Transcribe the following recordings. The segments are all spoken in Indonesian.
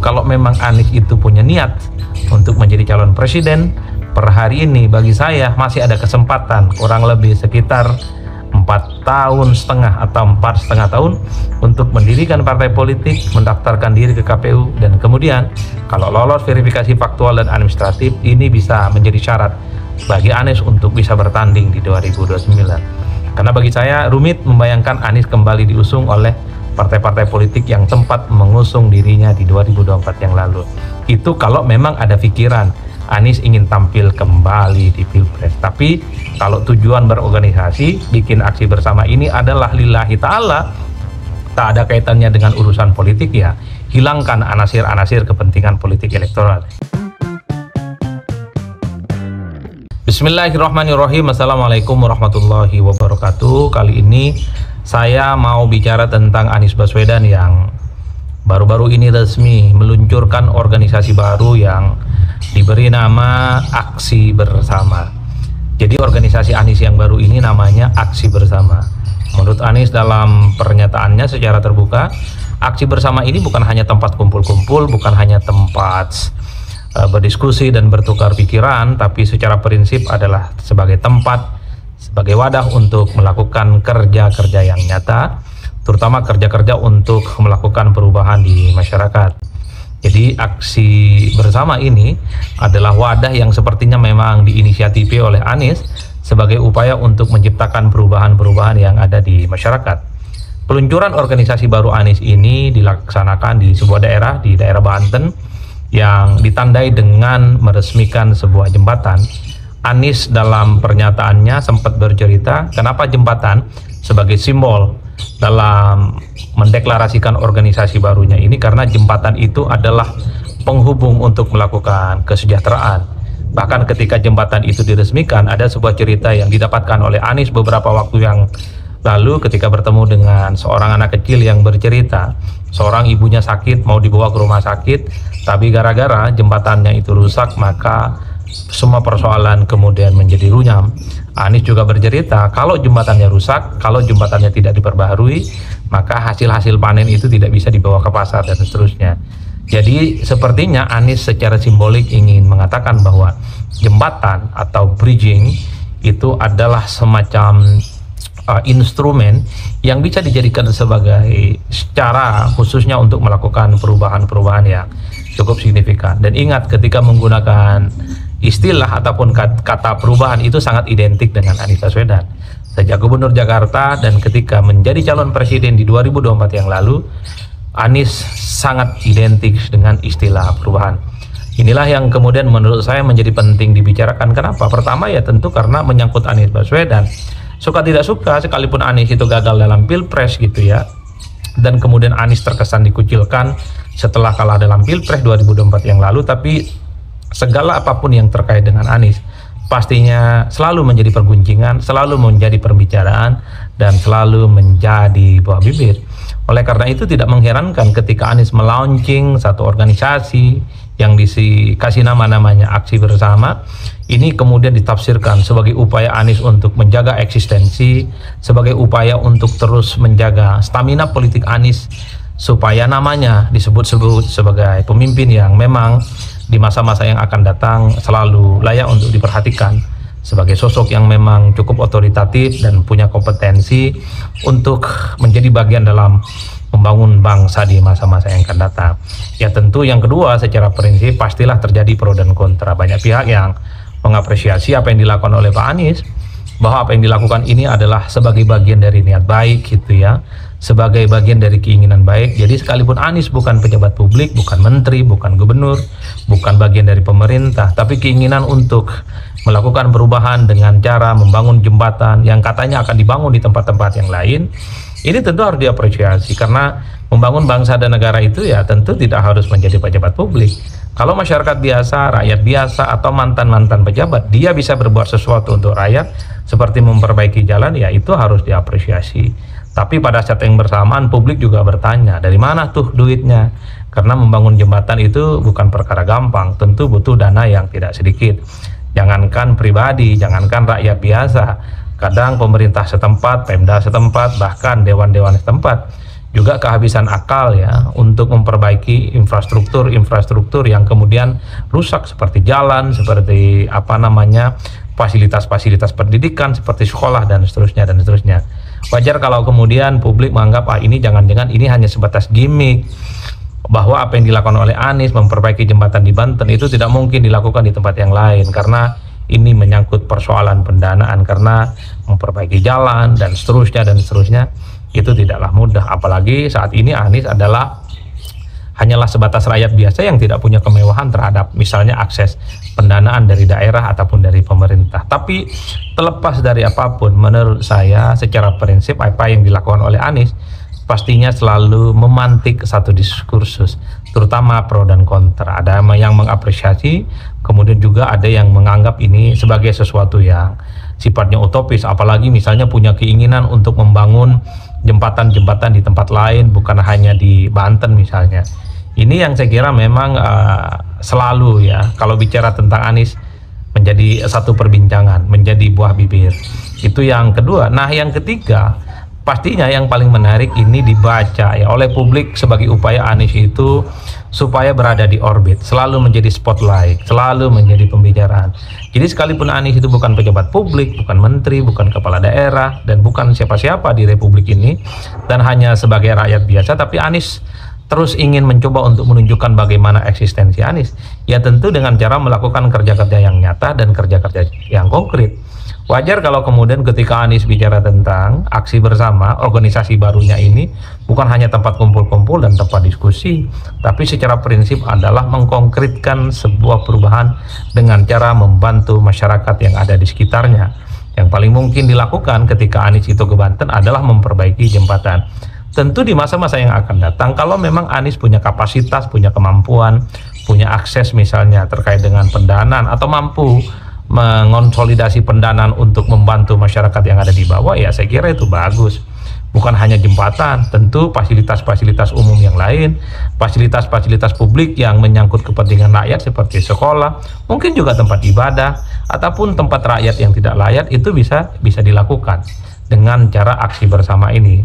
kalau memang Anies itu punya niat untuk menjadi calon presiden, per hari ini bagi saya masih ada kesempatan kurang lebih sekitar 4,5 tahun atau 4,5 tahun untuk mendirikan partai politik, mendaftarkan diri ke KPU, dan kemudian kalau lolos verifikasi faktual dan administratif, ini bisa menjadi syarat bagi Anies untuk bisa bertanding di 2029. Karena bagi saya rumit membayangkan Anies kembali diusung oleh partai-partai politik yang sempat mengusung dirinya di 2024 yang lalu. Itu kalau memang ada pikiran Anies ingin tampil kembali di Pilpres. Tapi kalau tujuan berorganisasi, bikin aksi bersama ini adalah lillahi ta'ala, tak ada kaitannya dengan urusan politik, ya hilangkan anasir-anasir kepentingan politik elektoral. Bismillahirrahmanirrahim. Assalamualaikum warahmatullahi wabarakatuh. Kali ini saya mau bicara tentang Anies Baswedan yang baru-baru ini resmi meluncurkan organisasi baru yang diberi nama Aksi Bersama. Jadi organisasi Anies yang baru ini namanya Aksi Bersama. Menurut Anies dalam pernyataannya secara terbuka, Aksi Bersama ini bukan hanya tempat kumpul-kumpul, bukan hanya tempat berdiskusi dan bertukar pikiran, tapi secara prinsip adalah sebagai tempat, sebagai wadah untuk melakukan kerja-kerja yang nyata, terutama kerja-kerja untuk melakukan perubahan di masyarakat. Jadi Aksi Bersama ini adalah wadah yang sepertinya memang diinisiatifi oleh Anies sebagai upaya untuk menciptakan perubahan-perubahan yang ada di masyarakat. Peluncuran organisasi baru Anies ini dilaksanakan di sebuah daerah, di daerah Banten, yang ditandai dengan meresmikan sebuah jembatan. Anies dalam pernyataannya sempat bercerita kenapa jembatan sebagai simbol dalam mendeklarasikan organisasi barunya ini, karena jembatan itu adalah penghubung untuk melakukan kesejahteraan. Bahkan ketika jembatan itu diresmikan, ada sebuah cerita yang didapatkan oleh Anies beberapa waktu yang lalu ketika bertemu dengan seorang anak kecil yang bercerita seorang ibunya sakit, mau dibawa ke rumah sakit, tapi gara-gara jembatannya itu rusak maka semua persoalan kemudian menjadi runyam. Anies juga bercerita kalau jembatannya rusak, kalau jembatannya tidak diperbaharui, maka hasil-hasil panen itu tidak bisa dibawa ke pasar dan seterusnya. Jadi sepertinya Anies secara simbolik ingin mengatakan bahwa jembatan atau bridging itu adalah semacam instrumen yang bisa dijadikan sebagai cara khususnya untuk melakukan perubahan-perubahan yang cukup signifikan. Dan ingat, ketika menggunakan istilah ataupun kata perubahan itu sangat identik dengan Anies Baswedan. Sejak Gubernur Jakarta dan ketika menjadi calon presiden di 2024 yang lalu, Anies sangat identik dengan istilah perubahan. Inilah yang kemudian menurut saya menjadi penting dibicarakan. Kenapa? Pertama ya tentu karena menyangkut Anies Baswedan. Suka tidak suka, sekalipun Anies itu gagal dalam Pilpres gitu ya, dan kemudian Anies terkesan dikucilkan setelah kalah dalam Pilpres 2024 yang lalu, tapi segala apapun yang terkait dengan Anies pastinya selalu menjadi perguncingan, selalu menjadi pembicaraan, dan selalu menjadi buah bibir. Oleh karena itu tidak mengherankan ketika Anies melaunching satu organisasi yang dikasih namanya Aksi Bersama, ini kemudian ditafsirkan sebagai upaya Anies untuk menjaga eksistensi, sebagai upaya untuk terus menjaga stamina politik Anies, supaya namanya disebut-sebut sebagai pemimpin yang memang di masa-masa yang akan datang selalu layak untuk diperhatikan, sebagai sosok yang memang cukup otoritatif dan punya kompetensi untuk menjadi bagian dalam membangun bangsa di masa-masa yang akan datang. Ya tentu yang kedua, secara prinsip pastilah terjadi pro dan kontra. Banyak pihak yang mengapresiasi apa yang dilakukan oleh Pak Anies, bahwa apa yang dilakukan ini adalah sebagai bagian dari niat baik gitu ya, sebagai bagian dari keinginan baik. Jadi sekalipun Anies bukan pejabat publik, bukan menteri, bukan gubernur, bukan bagian dari pemerintah, tapi keinginan untuk melakukan perubahan dengan cara membangun jembatan yang katanya akan dibangun di tempat-tempat yang lain, ini tentu harus diapresiasi. Karena membangun bangsa dan negara itu ya tentu tidak harus menjadi pejabat publik. Kalau masyarakat biasa, rakyat biasa, atau mantan-mantan pejabat, dia bisa berbuat sesuatu untuk rakyat seperti memperbaiki jalan, ya itu harus diapresiasi. Tapi pada saat yang bersamaan publik juga bertanya, dari mana tuh duitnya? Karena membangun jembatan itu bukan perkara gampang, tentu butuh dana yang tidak sedikit. Jangankan pribadi, jangankan rakyat biasa, kadang pemerintah setempat, Pemda setempat, bahkan dewan-dewan setempat juga kehabisan akal ya untuk memperbaiki infrastruktur yang kemudian rusak, seperti jalan, seperti fasilitas-fasilitas pendidikan seperti sekolah dan seterusnya dan seterusnya. Wajar kalau kemudian publik menganggap ini jangan-jangan ini hanya sebatas gimmick, bahwa apa yang dilakukan oleh Anies memperbaiki jembatan di Banten itu tidak mungkin dilakukan di tempat yang lain karena ini menyangkut persoalan pendanaan, karena memperbaiki jalan dan seterusnya itu tidaklah mudah. Apalagi saat ini Anies hanyalah sebatas rakyat biasa yang tidak punya kemewahan terhadap misalnya akses pendanaan dari daerah ataupun dari pemerintah. Tapi terlepas dari apapun, menurut saya secara prinsip apa yang dilakukan oleh Anies pastinya selalu memantik satu diskursus, terutama pro dan kontra. Ada yang mengapresiasi, kemudian juga ada yang menganggap ini sebagai sesuatu yang sifatnya utopis, apalagi misalnya punya keinginan untuk membangun jembatan-jembatan di tempat lain, bukan hanya di Banten misalnya. Ini yang saya kira memang selalu ya, kalau bicara tentang Anies menjadi satu perbincangan, menjadi buah bibir. Itu yang kedua. Nah, yang ketiga, pastinya yang paling menarik ini dibaca ya oleh publik sebagai upaya Anies itu supaya berada di orbit, selalu menjadi spotlight, selalu menjadi pembicaraan. Jadi sekalipun Anies itu bukan pejabat publik, bukan menteri, bukan kepala daerah, dan bukan siapa-siapa di republik ini, dan hanya sebagai rakyat biasa, tapi Anies terus ingin mencoba untuk menunjukkan bagaimana eksistensi Anies, ya tentu dengan cara melakukan kerja-kerja yang nyata dan kerja-kerja yang konkret. Wajar kalau kemudian ketika Anies bicara tentang aksi bersama, organisasi barunya ini bukan hanya tempat kumpul-kumpul dan tempat diskusi, tapi secara prinsip adalah mengkonkretkan sebuah perubahan dengan cara membantu masyarakat yang ada di sekitarnya. Yang paling mungkin dilakukan ketika Anies itu ke Banten adalah memperbaiki jembatan. Tentu di masa-masa yang akan datang, kalau memang Anies punya kapasitas, punya kemampuan, punya akses misalnya terkait dengan pendanaan, atau mampu mengonsolidasi pendanaan untuk membantu masyarakat yang ada di bawah, ya saya kira itu bagus. Bukan hanya jembatan, tentu fasilitas-fasilitas umum yang lain, fasilitas-fasilitas publik yang menyangkut kepentingan rakyat seperti sekolah, mungkin juga tempat ibadah, ataupun tempat rakyat yang tidak layak, itu bisa dilakukan dengan cara aksi bersama ini.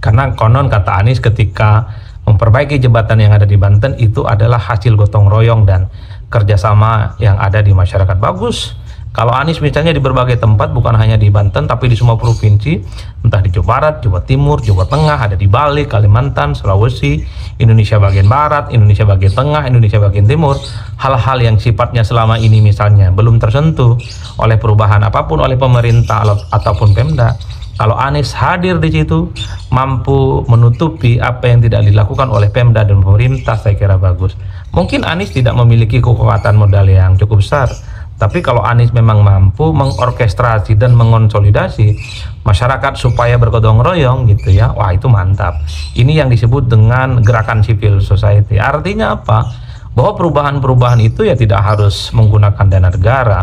Karena konon kata Anies ketika memperbaiki jembatan yang ada di Banten itu adalah hasil gotong royong dan kerjasama yang ada di masyarakat. Bagus kalau Anies misalnya di berbagai tempat, bukan hanya di Banten tapi di semua provinsi, entah di Jawa Barat, Jawa Timur, Jawa Tengah, ada di Bali, Kalimantan, Sulawesi, Indonesia bagian Barat, Indonesia bagian Tengah, Indonesia bagian Timur, hal-hal yang sifatnya selama ini misalnya belum tersentuh oleh perubahan apapun oleh pemerintah ataupun Pemda. Kalau Anies hadir di situ, mampu menutupi apa yang tidak dilakukan oleh Pemda dan pemerintah, saya kira bagus. Mungkin Anies tidak memiliki kekuatan modal yang cukup besar, tapi kalau Anies memang mampu mengorkestrasi dan mengonsolidasi masyarakat supaya bergotong royong gitu ya, wah itu mantap. Ini yang disebut dengan gerakan civil society. Artinya apa? Bahwa perubahan-perubahan itu ya tidak harus menggunakan dana negara.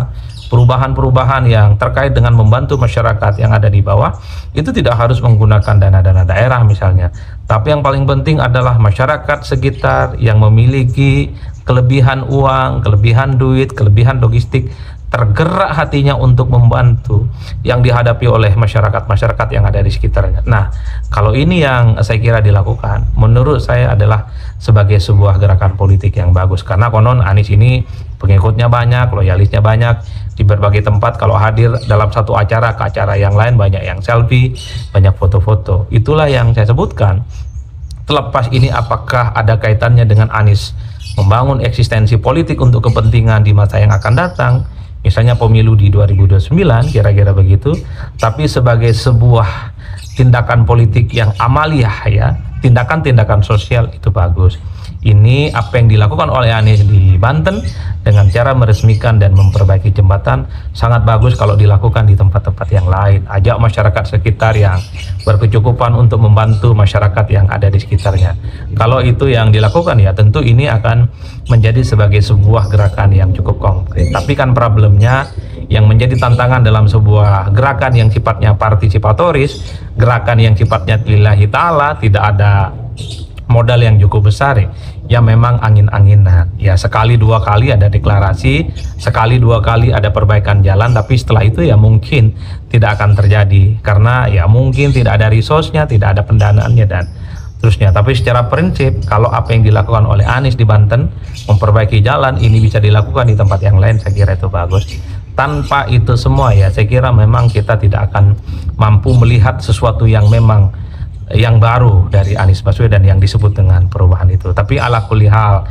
Perubahan-perubahan yang terkait dengan membantu masyarakat yang ada di bawah itu tidak harus menggunakan dana-dana daerah misalnya, tapi yang paling penting adalah masyarakat sekitar yang memiliki kelebihan uang, kelebihan duit, kelebihan logistik, tergerak hatinya untuk membantu yang dihadapi oleh masyarakat-masyarakat yang ada di sekitarnya. Nah, kalau ini yang saya kira dilakukan, menurut saya adalah sebagai sebuah gerakan politik yang bagus, karena konon Anies ini pengikutnya banyak, loyalisnya banyak di berbagai tempat. Kalau hadir dalam satu acara ke acara yang lain, banyak yang selfie, banyak foto-foto. Itulah yang saya sebutkan. Terlepas ini apakah ada kaitannya dengan Anies membangun eksistensi politik untuk kepentingan di masa yang akan datang, misalnya pemilu di 2029, kira-kira begitu, tapi sebagai sebuah tindakan politik yang amaliyah ya, tindakan-tindakan sosial, itu bagus. Ini apa yang dilakukan oleh Anies di Banten dengan cara meresmikan dan memperbaiki jembatan sangat bagus kalau dilakukan di tempat-tempat yang lain. Ajak masyarakat sekitar yang berkecukupan untuk membantu masyarakat yang ada di sekitarnya. Kalau itu yang dilakukan ya tentu ini akan menjadi sebagai sebuah gerakan yang cukup konkret. Tapi kan problemnya yang menjadi tantangan dalam sebuah gerakan yang sifatnya partisipatoris, gerakan yang sifatnya lillahi ta'ala, tidak ada modal yang cukup besar ya memang angin-anginan ya, sekali dua kali ada deklarasi, sekali dua kali ada perbaikan jalan, tapi setelah itu ya mungkin tidak akan terjadi karena ya mungkin tidak ada resource-nya, tidak ada pendanaannya, dan terusnya. Tapi secara prinsip, kalau apa yang dilakukan oleh Anies di Banten, memperbaiki jalan, ini bisa dilakukan di tempat yang lain, saya kira itu bagus. Tanpa itu semua ya, saya kira memang kita tidak akan mampu melihat sesuatu yang memang yang baru dari Anies Baswedan yang disebut dengan perubahan itu. Tapi ala kulli hal,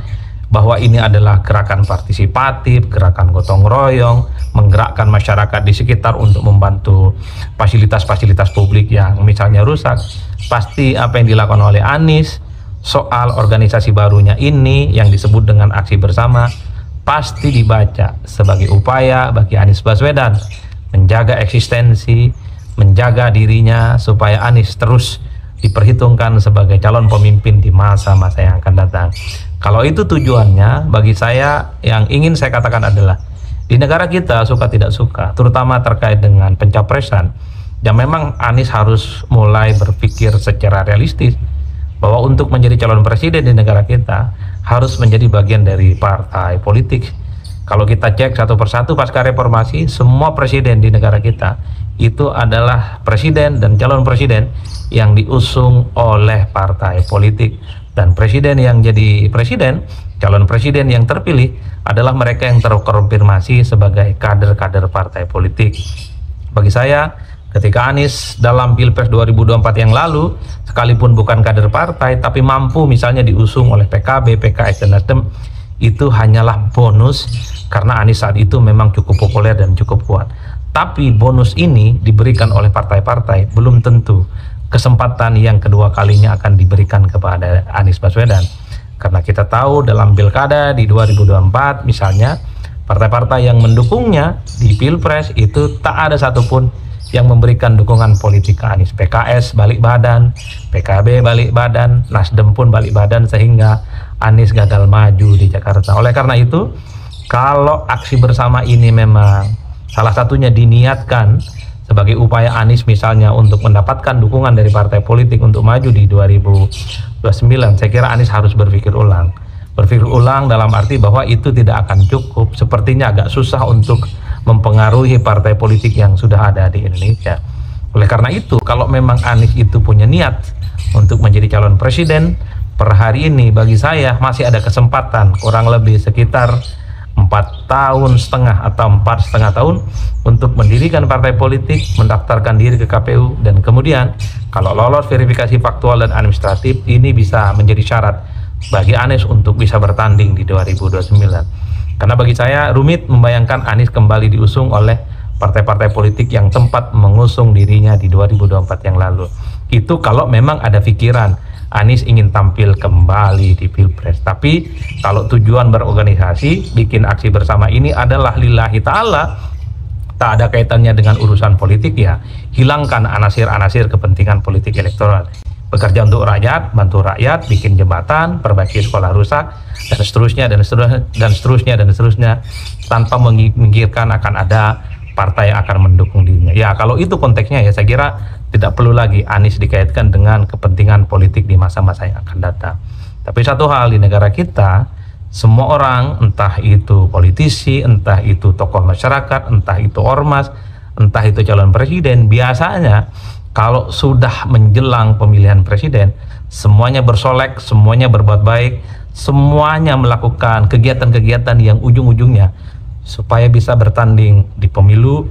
bahwa ini adalah gerakan partisipatif, gerakan gotong royong, menggerakkan masyarakat di sekitar untuk membantu fasilitas-fasilitas publik yang misalnya rusak. Pasti apa yang dilakukan oleh Anies soal organisasi barunya ini yang disebut dengan aksi bersama pasti dibaca sebagai upaya bagi Anies Baswedan menjaga eksistensi, menjaga dirinya supaya Anies terus diperhitungkan sebagai calon pemimpin di masa-masa yang akan datang. Kalau itu tujuannya, bagi saya yang ingin saya katakan adalah di negara kita suka tidak suka, terutama terkait dengan pencapresan, ya memang Anies harus mulai berpikir secara realistis bahwa untuk menjadi calon presiden di negara kita harus menjadi bagian dari partai politik. Kalau kita cek satu persatu pasca reformasi, semua presiden di negara kita itu adalah presiden dan calon presiden yang diusung oleh partai politik, dan presiden yang jadi presiden, calon presiden yang terpilih adalah mereka yang terkonfirmasi sebagai kader-kader partai politik. Bagi saya, ketika Anies dalam Pilpres 2024 yang lalu, sekalipun bukan kader partai, tapi mampu misalnya diusung oleh PKB, PKS, dan Nasdem, itu hanyalah bonus karena Anies saat itu memang cukup populer dan cukup kuat. Tapi bonus ini diberikan oleh partai-partai, belum tentu kesempatan yang kedua kalinya akan diberikan kepada Anies Baswedan. Karena kita tahu dalam pilkada di 2024 misalnya, partai-partai yang mendukungnya di Pilpres itu tak ada satupun yang memberikan dukungan politik ke Anies. PKS balik badan, PKB balik badan, Nasdem pun balik badan, sehingga Anies gagal maju di Jakarta. Oleh karena itu, kalau aksi bersama ini memang salah satunya diniatkan sebagai upaya Anies misalnya untuk mendapatkan dukungan dari partai politik untuk maju di 2029, saya kira Anies harus berpikir ulang. Berpikir ulang dalam arti bahwa itu tidak akan cukup, sepertinya agak susah untuk mempengaruhi partai politik yang sudah ada di Indonesia. Oleh karena itu, kalau memang Anies itu punya niat untuk menjadi calon presiden, per hari ini bagi saya masih ada kesempatan kurang lebih sekitar 4,5 tahun atau 4,5 tahun untuk mendirikan partai politik, mendaftarkan diri ke KPU, dan kemudian kalau lolos verifikasi faktual dan administratif, ini bisa menjadi syarat bagi Anies untuk bisa bertanding di 2029. Karena bagi saya rumit membayangkan Anies kembali diusung oleh partai-partai politik yang sempat mengusung dirinya di 2024 yang lalu. Itu kalau memang ada pikiran Anies ingin tampil kembali di Pilpres. Tapi kalau tujuan berorganisasi, bikin aksi bersama ini adalah lillahi ta'ala, tak ada kaitannya dengan urusan politik, ya hilangkan anasir-anasir kepentingan politik elektoral. Bekerja untuk rakyat, bantu rakyat, bikin jembatan, perbaiki sekolah rusak, dan seterusnya, dan seterusnya, dan seterusnya, dan seterusnya, tanpa memikirkan akan ada partai yang akan mendukung dirinya. Ya kalau itu konteksnya, ya saya kira tidak perlu lagi Anies dikaitkan dengan kepentingan politik di masa-masa yang akan datang. Tapi satu hal, di negara kita, semua orang, entah itu politisi, entah itu tokoh masyarakat, entah itu ormas, entah itu calon presiden, biasanya kalau sudah menjelang pemilihan presiden, semuanya bersolek, semuanya berbuat baik, semuanya melakukan kegiatan-kegiatan yang ujung-ujungnya supaya bisa bertanding di pemilu,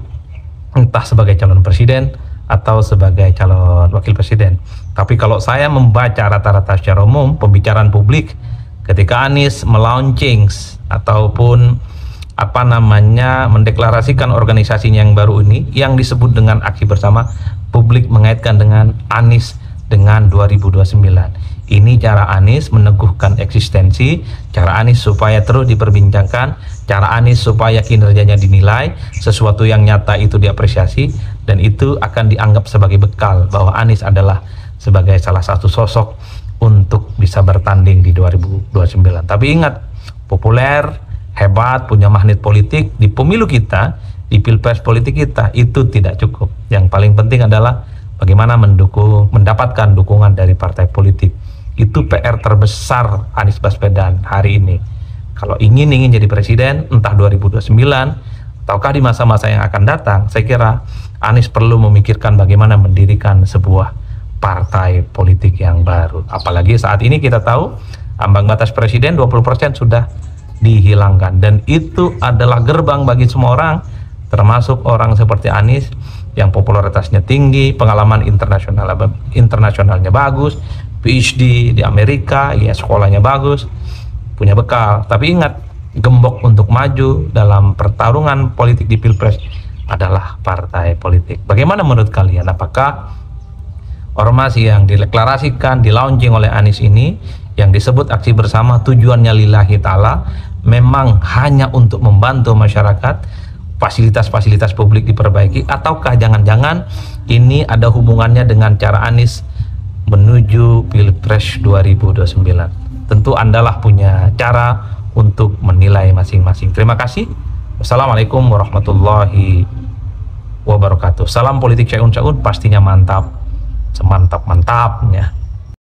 entah sebagai calon presiden atau sebagai calon wakil presiden. Tapi kalau saya membaca rata-rata secara umum pembicaraan publik ketika Anies melaunching ataupun mendeklarasikan organisasinya yang baru ini yang disebut dengan aksi bersama, publik mengaitkan dengan Anies dengan 2029. Ini cara Anies meneguhkan eksistensi, cara Anies supaya terus diperbincangkan, cara Anies supaya kinerjanya dinilai, sesuatu yang nyata itu diapresiasi, dan itu akan dianggap sebagai bekal bahwa Anies adalah sebagai salah satu sosok untuk bisa bertanding di 2029. Tapi ingat, populer, hebat, punya magnet politik di pemilu kita, di pilpres politik kita, itu tidak cukup. Yang paling penting adalah bagaimana mendapatkan dukungan dari partai politik. Itu PR terbesar Anies Baswedan hari ini. Kalau ingin jadi presiden, entah 2029 ataukah di masa-masa yang akan datang, saya kira Anies perlu memikirkan bagaimana mendirikan sebuah partai politik yang baru. Apalagi saat ini kita tahu ambang batas presiden 20% sudah dihilangkan, dan itu adalah gerbang bagi semua orang, termasuk orang seperti Anies yang popularitasnya tinggi, pengalaman internasionalnya bagus, PhD di Amerika, ya sekolahnya bagus, punya bekal. Tapi ingat, gembok untuk maju dalam pertarungan politik di Pilpres adalah partai politik. Bagaimana menurut kalian? Apakah ormas yang dideklarasikan, di-launching oleh Anies ini, yang disebut aksi bersama, tujuannya lillahi ta'ala, memang hanya untuk membantu masyarakat, fasilitas-fasilitas publik diperbaiki, ataukah jangan-jangan ini ada hubungannya dengan cara Anies menuju Pilpres 2029? Tentu Andalah punya cara untuk menilai masing-masing. Terima kasih. Wassalamualaikum warahmatullahi wabarakatuh. Salam politik Syaun, pastinya mantap, semantap-mantapnya.